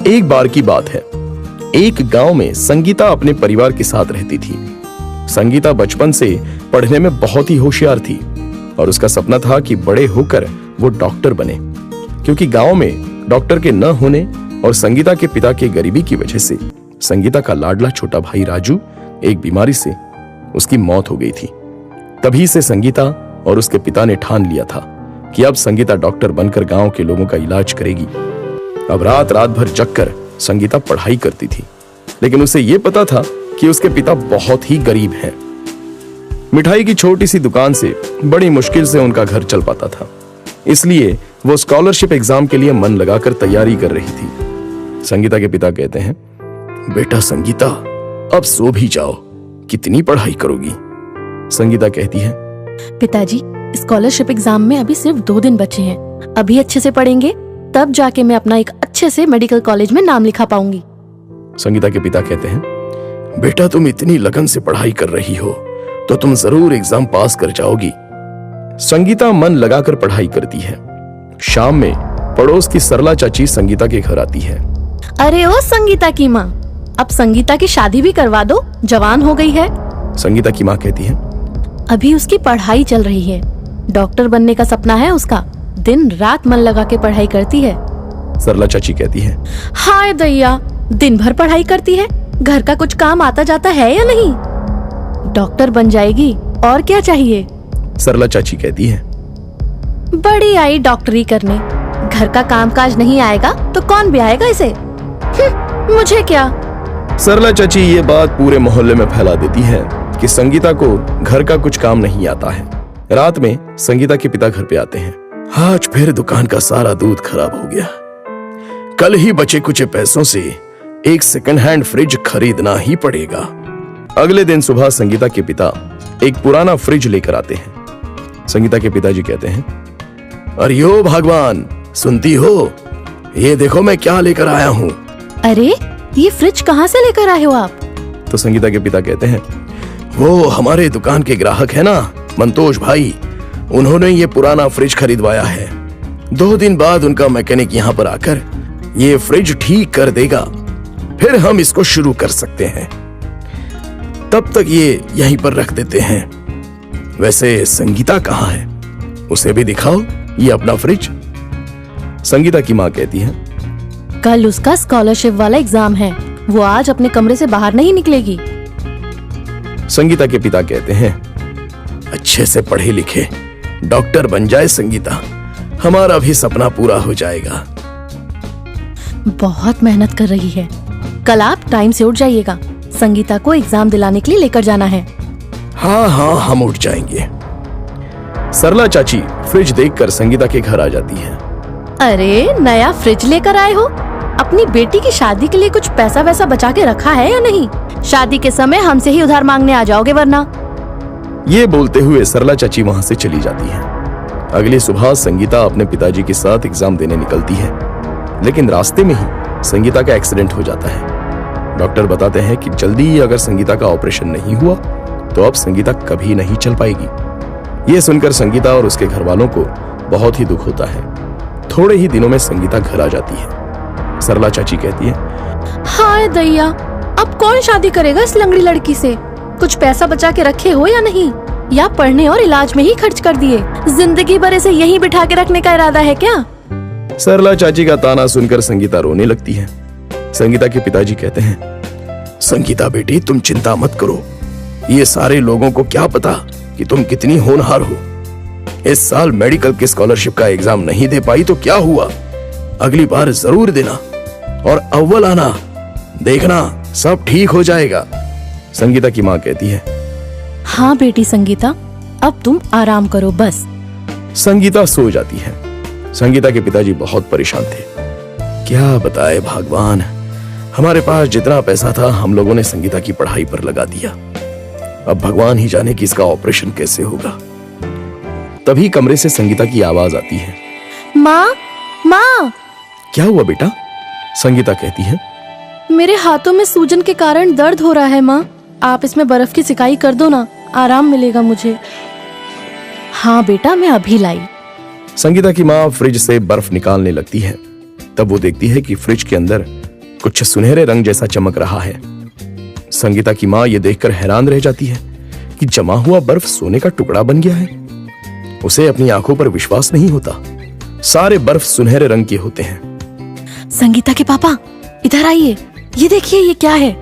एक बार की बात है, एक गांव में संगीता अपने परिवार के साथ रहती थी। संगीता बचपन से पढ़ने में बहुत ही होशियार थी और उसका सपना था कि बड़े होकर वो डॉक्टर बने, क्योंकि गांव में डॉक्टर के न होने और संगीता के पिता के गरीबी की वजह से संगीता का लाडला छोटा भाई राजू एक बीमारी से उसकी मौत हो गई थी। तभी से संगीता और उसके पिता ने ठान लिया था कि अब संगीता डॉक्टर बनकर गांव के लोगों का इलाज करेगी। अब रात रात भर जगकर संगीता पढ़ाई करती थी, लेकिन उसे यह पता था कि उसके पिता बहुत ही गरीब हैं। मिठाई की छोटी सी दुकान से बड़ी मुश्किल से उनका घर चल पाता था, इसलिए वो स्कॉलरशिप एग्जाम के लिए मन लगाकर तैयारी कर रही थी। संगीता के पिता कहते हैं, बेटा संगीता, अब सो भी जाओ, कितनी पढ़ाई करोगी। संगीता कहती है, पिताजी, स्कॉलरशिप एग्जाम में अभी सिर्फ 2 दिन बचे हैं। अभी अच्छे से पढ़ेंगे तब जाके मैं अपना एक अच्छे से मेडिकल कॉलेज में नाम लिखा पाऊंगी। संगीता के पिता कहते हैं, बेटा तुम इतनी लगन से पढ़ाई कर रही हो तो तुम जरूर एग्जाम पास कर जाओगी। संगीता मन लगाकर पढ़ाई करती है। शाम में पड़ोस की सरला चाची संगीता के घर आती है। अरे ओ संगीता की माँ, अब संगीता की शादी भी करवा दो, जवान हो गई है। संगीता की माँ कहती है, अभी उसकी पढ़ाई चल रही है, डॉक्टर बनने का सपना है उसका, दिन रात मन लगा के पढ़ाई करती है। सरला चाची कहती है, हाय दैया, दिन भर पढ़ाई करती है, घर का कुछ काम आता जाता है या नहीं? डॉक्टर बन जाएगी, और क्या चाहिए। सरला चाची कहती है, बड़ी आई डॉक्टरी करने, घर का कामकाज नहीं आएगा तो कौन भी आएगा इसे। मुझे क्या। सरला चाची ये बात पूरे मोहल्ले में फैला देती है कि संगीता को घर का कुछ काम नहीं आता है। रात में संगीता के पिता घर पे आते हैं। आज फिर दुकान का सारा दूध खराब हो गया, कल ही बचे कुछ पैसों से एक सेकंड हैंड फ्रिज खरीदना ही पड़ेगा। अगले दिन सुबह संगीता के पिता एक पुराना फ्रिज लेकर आते हैं। संगीता के पिताजी कहते हैं, अरे ओ भगवान, सुनती हो, ये देखो मैं क्या लेकर आया हूँ। अरे ये फ्रिज कहाँ से लेकर आए हो आप? तो संगीता के पिता कहते हैं, वो हमारे दुकान के ग्राहक है ना, मंतोष भाई, उन्होंने ये पुराना फ्रिज खरीदवाया है। 2 दिन बाद उनका मैकेनिक यहाँ पर आकर ये फ्रिज ठीक कर देगा, फिर हम इसको शुरू कर सकते हैं। तब तक ये यहीं पर रख देते हैं। वैसे संगीता कहाँ है, उसे भी दिखाओ ये अपना फ्रिज। संगीता की माँ कहती है, कल उसका स्कॉलरशिप वाला एग्जाम है, वो आज अपने कमरे से बाहर नहीं निकलेगी। संगीता के पिता कहते हैं, अच्छे से पढ़े लिखे डॉक्टर बन जाए संगीता, हमारा भी सपना पूरा हो जाएगा। बहुत मेहनत कर रही है, कल आप टाइम से उठ जाइएगा, संगीता को एग्जाम दिलाने के लिए लेकर जाना है। हाँ हाँ, हम उठ जाएंगे। सरला चाची फ्रिज देखकर संगीता के घर आ जाती है। अरे नया फ्रिज लेकर आए हो? अपनी बेटी की शादी के लिए कुछ पैसा वैसा बचा के रखा है या नहीं? शादी के समय हमसे ही उधार मांगने आ जाओगे वरना। ये बोलते हुए सरला चाची वहां से चली जाती है। अगली सुबह संगीता अपने पिताजी के साथ एग्जाम देने निकलती है, लेकिन रास्ते में ही संगीता का एक्सीडेंट हो जाता है। डॉक्टर बताते हैं कि जल्दी ही अगर संगीता का ऑपरेशन नहीं हुआ तो अब संगीता कभी नहीं चल पाएगी। ये सुनकर संगीता और उसके घर वालों को बहुत ही दुख होता है। थोड़े ही दिनों में संगीता घर आ जाती है। सरला चाची कहती है, हाय दैया, अब कौन शादी करेगा इस लंगड़ी लड़की से? कुछ पैसा बचा के रखे हो या नहीं, या पढ़ने और इलाज में ही खर्च कर दिए? जिंदगी भर इसे यहीं बिठा के रखने का इरादा है क्या? सरला चाची का ताना सुनकर संगीता रोने लगती है। संगीता के पिताजी कहते हैं, संगीता बेटी, तुम चिंता मत करो, ये सारे लोगों को क्या पता कि तुम कितनी होनहार हो। इस साल मेडिकल की स्कॉलरशिप का एग्जाम नहीं दे पाई तो क्या हुआ, अगली बार जरूर देना और अव्वल आना, देखना सब ठीक हो जाएगा। संगीता की माँ कहती है, हाँ बेटी संगीता, अब तुम आराम करो बस। संगीता सो जाती है। संगीता के पिताजी बहुत परेशान थे। क्या बताए भगवान, हमारे पास जितना पैसा था हम लोगों ने संगीता की पढ़ाई पर लगा दिया, अब भगवान ही जाने कि इसका ऑपरेशन कैसे होगा। तभी कमरे से संगीता की आवाज आती है, माँ, माँ। क्या हुआ बेटा? संगीता कहती है, मेरे हाथों में सूजन के कारण दर्द हो रहा है माँ, आप इसमें बर्फ की सिकाई कर दो ना, आराम मिलेगा मुझे। हाँ बेटा, मैं अभी लाई। संगीता की माँ फ्रिज से बर्फ निकालने लगती है। तब वो देखती है कि फ्रिज के अंदर कुछ सुनहरे रंग जैसा चमक रहा है। संगीता की माँ ये देखकर हैरान रह जाती है कि जमा हुआ बर्फ सोने का टुकड़ा बन गया है। उसे अपनी आंखों पर विश्वास नहीं होता। सारे बर्फ सुनहरे रंग के होते हैं। संगीता के पापा, इधर आइए, ये देखिए ये क्या है।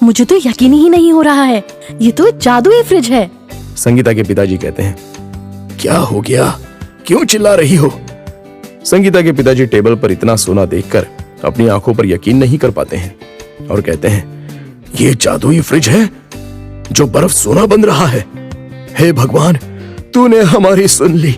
मुझे तो यकीन ही नहीं हो रहा है, ये तो जादुई फ्रिज है। संगीता के पिताजी कहते हैं, क्या हो गया, क्यों चिल्ला रही हो? संगीता के पिताजी टेबल पर इतना सोना देखकर अपनी आंखों पर यकीन नहीं कर पाते हैं और कहते हैं, ये जादुई फ्रिज है जो बर्फ सोना बन रहा है। हे भगवान, तूने हमारी सुन ली।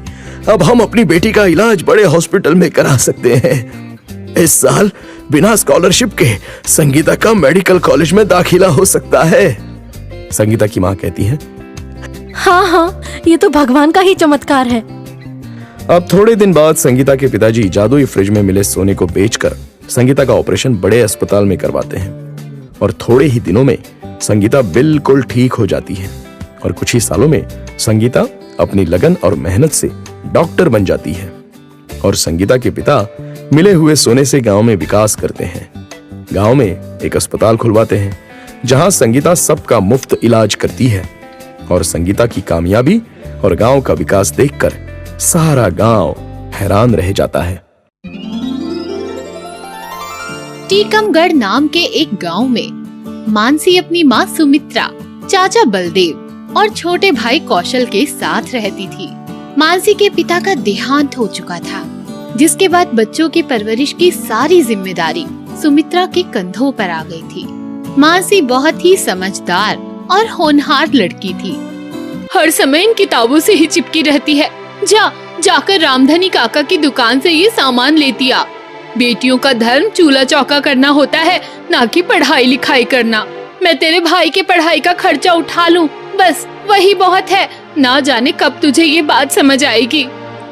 अब हम अपनी बेटी का इलाज बड़े हॉस्पिटल में करा सकते हैं। इस साल बिना स्कॉलरशिप के संगीता का मेडिकल कॉलेज में दाखिला हो सकता है। संगीता की माँ कहती है, हाँ हाँ, ये तो भगवान का ही चमत्कार है। अब थोड़े दिन बाद संगीता के पिताजी जादुई फ्रिज में मिले सोने को बेचकर संगीता का ऑपरेशन बड़े अस्पताल में करवाते हैं और थोड़े ही दिनों में संगीता बिल्कुल ठीक हो जाती है और कुछ ही सालों में संगीता अपनी लगन और मेहनत से डॉक्टर बन जाती है और संगीता के पिता मिले हुए सोने से गांव में विकास करते हैं। गांव में एक अस्पताल खुलवाते हैं जहां संगीता सबका मुफ्त इलाज करती है और संगीता की कामयाबी और गांव का विकास देखकर सारा गांव हैरान रह जाता है। टीकमगढ़ नाम के एक गांव में मानसी अपनी माँ सुमित्रा, चाचा बलदेव और छोटे भाई कौशल के साथ रहती थी। मानसी के पिता का देहांत हो चुका था, जिसके बाद बच्चों की परवरिश की सारी जिम्मेदारी सुमित्रा के कंधों पर आ गई थी। मानसी बहुत ही समझदार और होनहार लड़की थी। हर समय इन किताबों से ही चिपकी रहती है। जाकर रामधनी काका की दुकान से ये सामान लेती आ। बेटियों का धर्म चूल्हा चौका करना होता है, ना कि पढ़ाई लिखाई करना। मैं तेरे भाई के पढ़ाई का खर्चा उठा लूं, बस वही बहुत है। ना जाने कब तुझे ये बात समझ आएगी।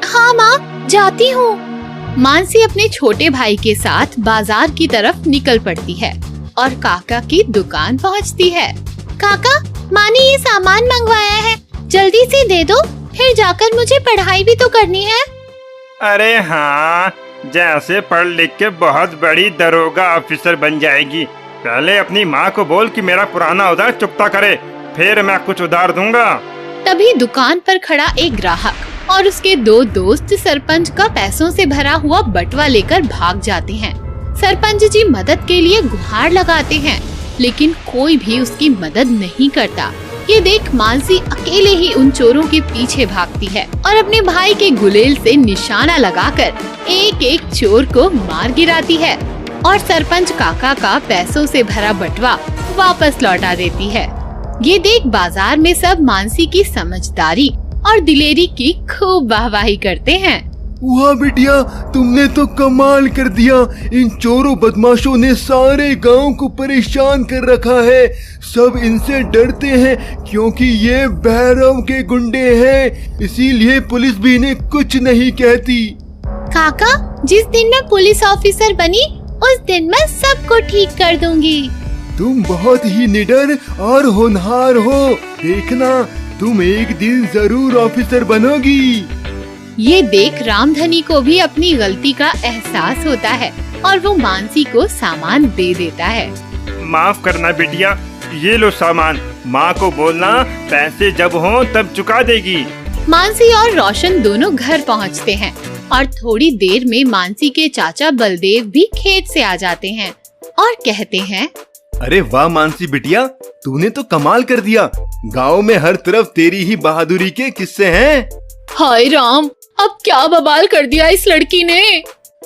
हाँ माँ, जाती हूँ। मानसी अपने छोटे भाई के साथ बाजार की तरफ निकल पड़ती है और काका की दुकान पहुँचती है। काका, माँ ने ये सामान मंगवाया है, जल्दी से दे दो, फिर जाकर मुझे पढ़ाई भी तो करनी है। अरे हाँ, जैसे पढ़ लिख के बहुत बड़ी दरोगा ऑफिसर बन जाएगी। पहले अपनी माँ को बोल कि मेरा पुराना उधार चुकता करे, फिर मैं कुछ उधार दूंगा। तभी दुकान पर खड़ा एक ग्राहक और उसके दो दोस्त सरपंच का पैसों से भरा हुआ बटुआ लेकर भाग जाते हैं। सरपंच जी मदद के लिए गुहार लगाते हैं, लेकिन कोई भी उसकी मदद नहीं करता। ये देख मानसी अकेले ही उन चोरों के पीछे भागती है और अपने भाई के गुलेल से निशाना लगाकर एक एक चोर को मार गिराती है और सरपंच काका का पैसों से भरा बटुआ वापस लौटा देती है। ये देख बाजार में सब मानसी की समझदारी और दिलेरी की खूब वाहवाही करते हैं। वाह बिटिया, तुमने तो कमाल कर दिया। इन चोरों बदमाशों ने सारे गांव को परेशान कर रखा है। सब इनसे डरते हैं क्योंकि ये भैरव के गुंडे हैं, इसीलिए पुलिस भी इन्हें कुछ नहीं कहती। काका, जिस दिन मैं पुलिस ऑफिसर बनी उस दिन मैं सबको ठीक कर दूंगी। तुम बहुत ही निडर और होनहार हो। देखना, तुम एक दिन जरूर ऑफिसर बनोगी। ये देख रामधनी को भी अपनी गलती का एहसास होता है और वो मानसी को सामान दे देता है। माफ करना बिटिया, ये लो सामान। माँ को बोलना पैसे जब हों तब चुका देगी। मानसी और रोशन दोनों घर पहुँचते हैं और थोड़ी देर में मानसी के चाचा बलदेव भी खेत से आ जाते हैं और कहते हैं, अरे वाह मानसी बिटिया, तूने तो कमाल कर दिया। गांव में हर तरफ तेरी ही बहादुरी के किस्से हैं। हाय राम, अब क्या बवाल कर दिया इस लड़की ने।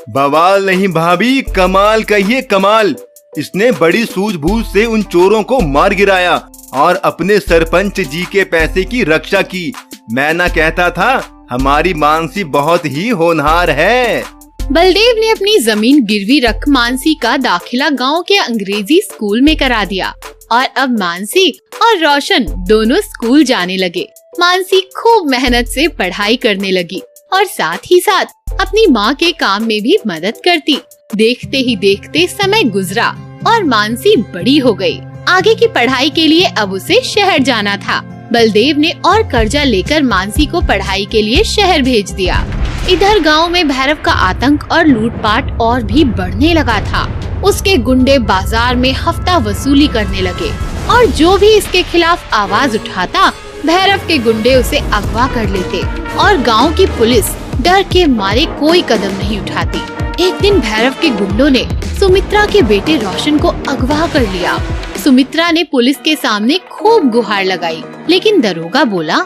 बवाल नहीं भाभी, कमाल कहिए कमाल। इसने बड़ी सूझबूझ से उन चोरों को मार गिराया और अपने सरपंच जी के पैसे की रक्षा की। मैं ना कहता था, हमारी मानसी बहुत ही होनहार है। बलदेव ने अपनी जमीन गिरवी रख मानसी का दाखिला गांव के अंग्रेजी स्कूल में करा दिया और अब मानसी और रोशन दोनों स्कूल जाने लगे। मानसी खूब मेहनत से पढ़ाई करने लगी और साथ ही साथ अपनी माँ के काम में भी मदद करती। देखते ही देखते समय गुजरा और मानसी बड़ी हो गई। आगे की पढ़ाई के लिए अब उसे शहर जाना था। बलदेव ने और कर्जा लेकर मानसी को पढ़ाई के लिए शहर भेज दिया। इधर गांव में भैरव का आतंक और लूटपाट और भी बढ़ने लगा था। उसके गुंडे बाजार में हफ्ता वसूली करने लगे और जो भी इसके खिलाफ आवाज उठाता भैरव के गुंडे उसे अगवा कर लेते और गांव की पुलिस डर के मारे कोई कदम नहीं उठाती। एक दिन भैरव के गुंडों ने सुमित्रा के बेटे रोशन को अगवा कर लिया। सुमित्रा ने पुलिस के सामने खूब गुहार लगाई, लेकिन दरोगा बोला,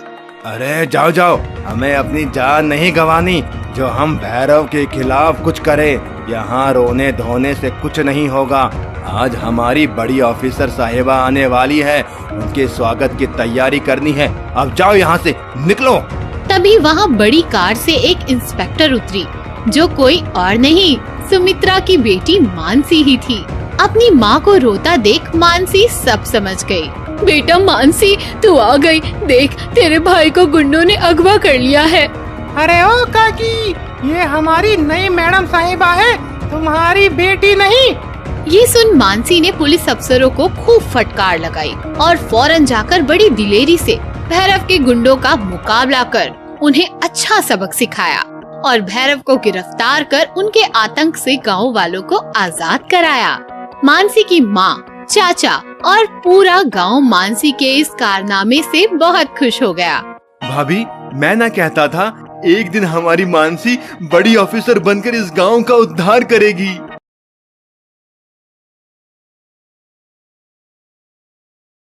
अरे जाओ जाओ, हमें अपनी जान नहीं गंवानी जो हम भैरव के खिलाफ कुछ करें। यहाँ रोने धोने से कुछ नहीं होगा। आज हमारी बड़ी ऑफिसर साहिबा आने वाली है, उनके स्वागत की तैयारी करनी है। अब जाओ यहाँ से, निकलो। तभी वहाँ बड़ी कार से एक इंस्पेक्टर उतरी, जो कोई और नहीं सुमित्रा की बेटी मानसी ही थी। अपनी माँ को रोता देख मानसी सब समझ गई। बेटा मानसी, तू आ गई। देख, तेरे भाई को गुंडों ने अगवा कर लिया है। अरे ओ काकी, ये हमारी नई मैडम साहिबा है, तुम्हारी बेटी नहीं। ये सुन मानसी ने पुलिस अफसरों को खूब फटकार लगाई और फौरन जाकर बड़ी दिलेरी से भैरव के गुंडों का मुकाबला कर उन्हें अच्छा सबक सिखाया और भैरव को गिरफ्तार कर उनके आतंक से गांव वालों को आजाद कराया। मानसी की माँ, चाचा और पूरा गांव मानसी के इस कारनामे से बहुत खुश हो गया। भाभी, मैं ना कहता था एक दिन हमारी मानसी बड़ी ऑफिसर बनकर इस गांव का उद्धार करेगी।